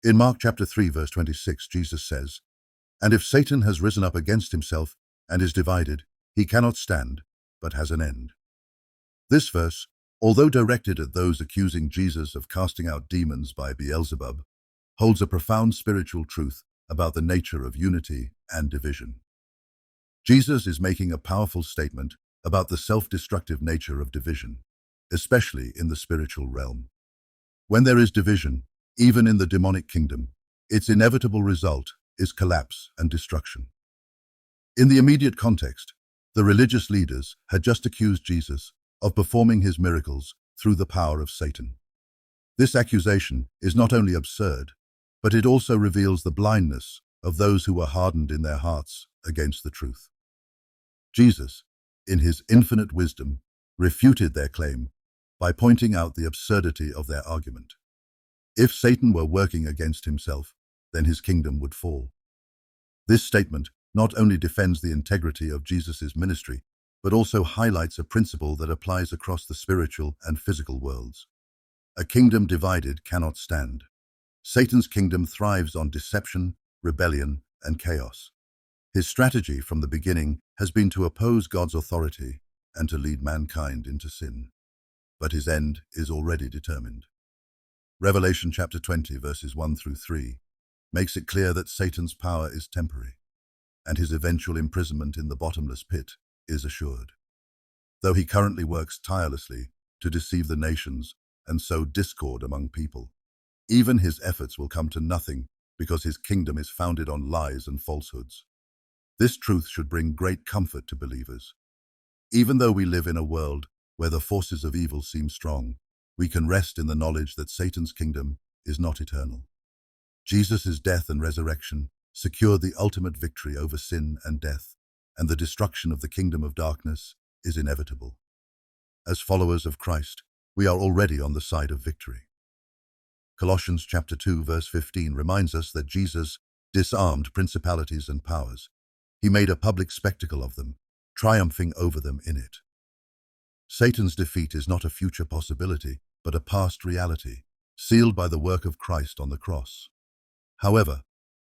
In Mark chapter 3, verse 26, Jesus says, "And if Satan has risen up against himself and is divided, he cannot stand, but has an end." This verse, although directed at those accusing Jesus of casting out demons by Beelzebub, holds a profound spiritual truth about the nature of unity and division. Jesus is making a powerful statement about the self-destructive nature of division, especially in the spiritual realm. When there is division, even in the demonic kingdom, its inevitable result is collapse and destruction. In the immediate context, the religious leaders had just accused Jesus of performing his miracles through the power of Satan. This accusation is not only absurd, but it also reveals the blindness of those who were hardened in their hearts against the truth. Jesus, in his infinite wisdom, refuted their claim by pointing out the absurdity of their argument. If Satan were working against himself, then his kingdom would fall. This statement not only defends the integrity of Jesus' ministry, but also highlights a principle that applies across the spiritual and physical worlds. A kingdom divided cannot stand. Satan's kingdom thrives on deception, rebellion, and chaos. His strategy from the beginning has been to oppose God's authority and to lead mankind into sin. But his end is already determined. Revelation chapter 20, verses 1 through 3, makes it clear that Satan's power is temporary, and his eventual imprisonment in the bottomless pit is assured. Though he currently works tirelessly to deceive the nations and sow discord among people, even his efforts will come to nothing because his kingdom is founded on lies and falsehoods. This truth should bring great comfort to believers. Even though we live in a world where the forces of evil seem strong, we can rest in the knowledge that Satan's kingdom is not eternal. Jesus' death and resurrection secured the ultimate victory over sin and death, and the destruction of the kingdom of darkness is inevitable. As followers of Christ, we are already on the side of victory. Colossians chapter 2, verse 15 reminds us that Jesus disarmed principalities and powers. He made a public spectacle of them, triumphing over them in it. Satan's defeat is not a future possibility, but a past reality, sealed by the work of Christ on the cross. However,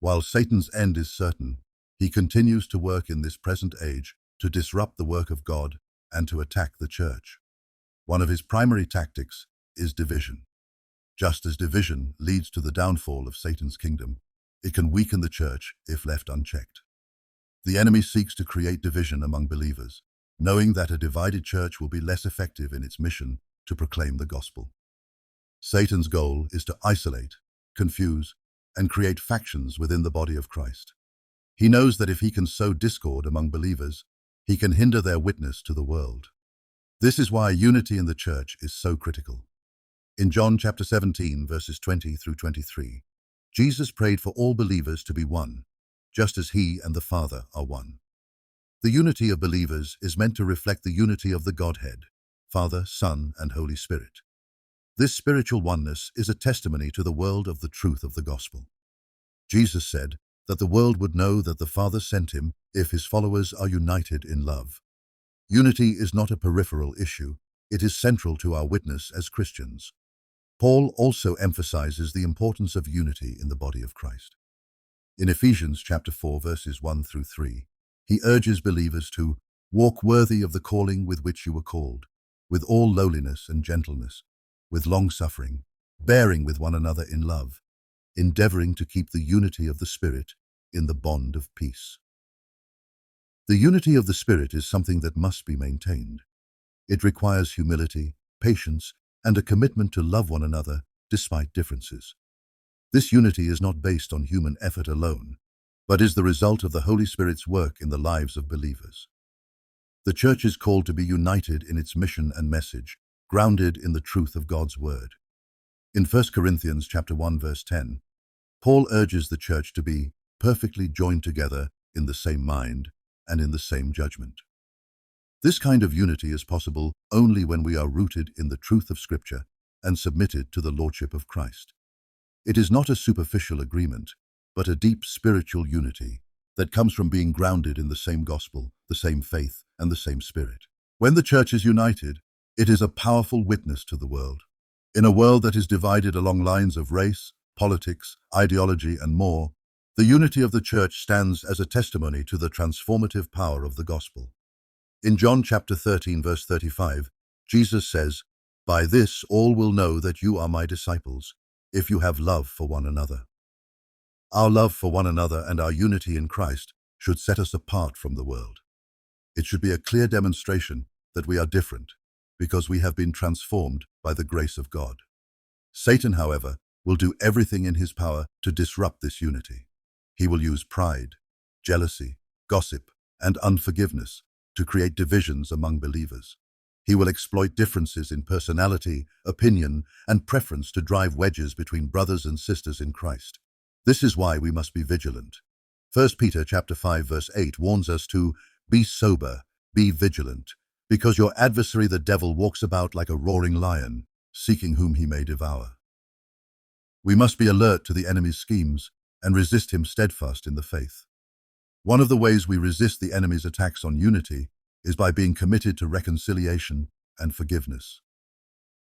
while Satan's end is certain, he continues to work in this present age to disrupt the work of God and to attack the church. One of his primary tactics is division. Just as division leads to the downfall of Satan's kingdom, it can weaken the church if left unchecked. The enemy seeks to create division among believers, knowing that a divided church will be less effective in its mission to proclaim the gospel. Satan's goal is to isolate, confuse, and create factions within the body of Christ. He knows that if he can sow discord among believers, he can hinder their witness to the world. This is why unity in the church is so critical. In John chapter 17, verses 20 through 23, Jesus prayed for all believers to be one, just as he and the Father are one. The unity of believers is meant to reflect the unity of the Godhead, Father, Son, and Holy Spirit. This spiritual oneness is a testimony to the world of the truth of the gospel. Jesus said that the world would know that the Father sent him if his followers are united in love. Unity is not a peripheral issue, it is central to our witness as Christians. Paul also emphasizes the importance of unity in the body of Christ. In Ephesians chapter 4, verses 1 through 3, he urges believers to walk worthy of the calling with which you were called, with all lowliness and gentleness, with long-suffering, bearing with one another in love, endeavoring to keep the unity of the Spirit in the bond of peace. The unity of the Spirit is something that must be maintained. It requires humility, patience, and a commitment to love one another despite differences. This unity is not based on human effort alone, but is the result of the Holy Spirit's work in the lives of believers. The church is called to be united in its mission and message, grounded in the truth of God's word. In 1 Corinthians chapter 1, verse 10, Paul urges the church to be perfectly joined together in the same mind and in the same judgment. This kind of unity is possible only when we are rooted in the truth of Scripture and submitted to the Lordship of Christ. It is not a superficial agreement, but a deep spiritual unity that comes from being grounded in the same gospel, the same faith, and the same Spirit. When the church is united, it is a powerful witness to the world. In a world that is divided along lines of race, politics, ideology, and more, the unity of the church stands as a testimony to the transformative power of the gospel. In John chapter 13, verse 35, Jesus says, "By this all will know that you are my disciples, if you have love for one another." Our love for one another and our unity in Christ should set us apart from the world. It should be a clear demonstration that we are different because we have been transformed by the grace of God. Satan, however, will do everything in his power to disrupt this unity. He will use pride, jealousy, gossip, and unforgiveness to create divisions among believers. He will exploit differences in personality, opinion, and preference to drive wedges between brothers and sisters in Christ. This is why we must be vigilant. 1 Peter chapter 5 verse 8 warns us to be sober, be vigilant, because your adversary the devil walks about like a roaring lion, seeking whom he may devour. We must be alert to the enemy's schemes and resist him steadfast in the faith. One of the ways we resist the enemy's attacks on unity is by being committed to reconciliation and forgiveness.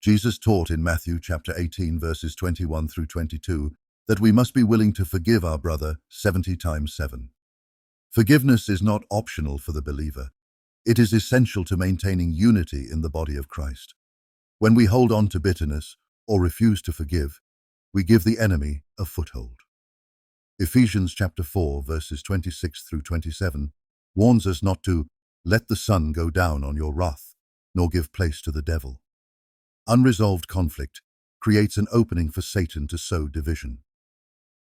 Jesus taught in Matthew chapter 18 verses 21 through 22 that we must be willing to forgive our brother 70 times 7. Forgiveness is not optional for the believer. It is essential to maintaining unity in the body of Christ. When we hold on to bitterness or refuse to forgive, we give the enemy a foothold. Ephesians chapter 4 verses 26 through 27 warns us not to let the sun go down on your wrath, nor give place to the devil. Unresolved conflict creates an opening for Satan to sow division.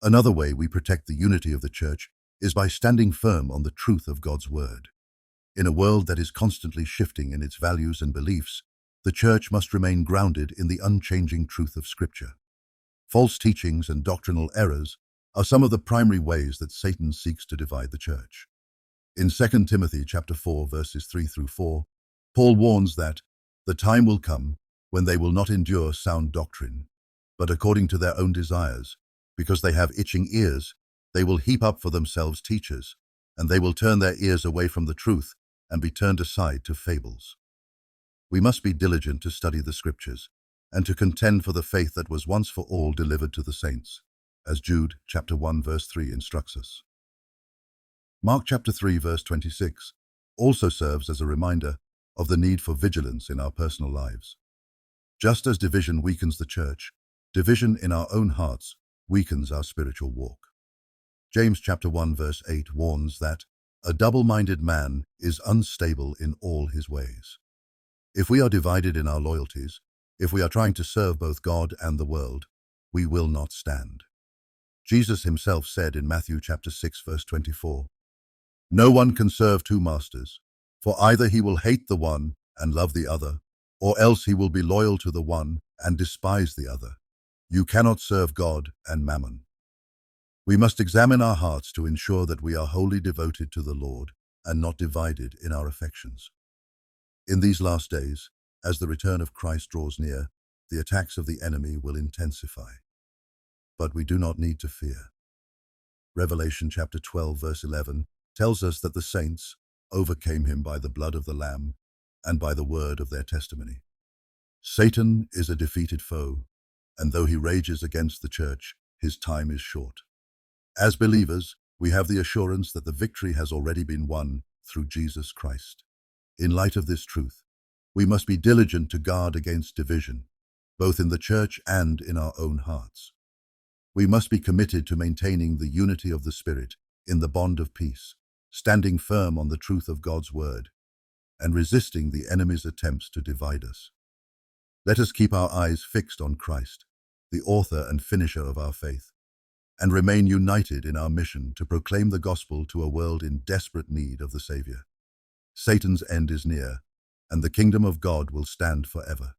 Another way we protect the unity of the church is by standing firm on the truth of God's word. In a world that is constantly shifting in its values and beliefs, the church must remain grounded in the unchanging truth of Scripture. False teachings and doctrinal errors are some of the primary ways that Satan seeks to divide the church. In 2 Timothy chapter 4 verses 3 through 4, Paul warns that the time will come when they will not endure sound doctrine, but according to their own desires, because they have itching ears, they will heap up for themselves teachers, and they will turn their ears away from the truth and be turned aside to fables. We must be diligent to study the Scriptures and to contend for the faith that was once for all delivered to the saints, as Jude chapter 1 verse 3 instructs us. Mark chapter 3 verse 26 also serves as a reminder of the need for vigilance in our personal lives. Just as division weakens the church, division in our own hearts weakens our spiritual walk. James chapter 1 verse 8 warns that a double-minded man is unstable in all his ways. If we are divided in our loyalties, if we are trying to serve both God and the world, we will not stand. Jesus himself said in Matthew chapter 6 verse 24, "No one can serve two masters, for either he will hate the one and love the other, or else he will be loyal to the one and despise the other. You cannot serve God and mammon." We must examine our hearts to ensure that we are wholly devoted to the Lord and not divided in our affections. In these last days, as the return of Christ draws near, the attacks of the enemy will intensify. But we do not need to fear. Revelation chapter 12 verse 11 tells us that the saints overcame him by the blood of the Lamb and by the word of their testimony. Satan is a defeated foe, and though he rages against the church, his time is short. As believers, we have the assurance that the victory has already been won through Jesus Christ. In light of this truth, we must be diligent to guard against division, both in the church and in our own hearts. We must be committed to maintaining the unity of the Spirit in the bond of peace, standing firm on the truth of God's word, and resisting the enemy's attempts to divide us. Let us keep our eyes fixed on Christ, the author and finisher of our faith, and remain united in our mission to proclaim the gospel to a world in desperate need of the Savior. Satan's end is near, and the kingdom of God will stand forever.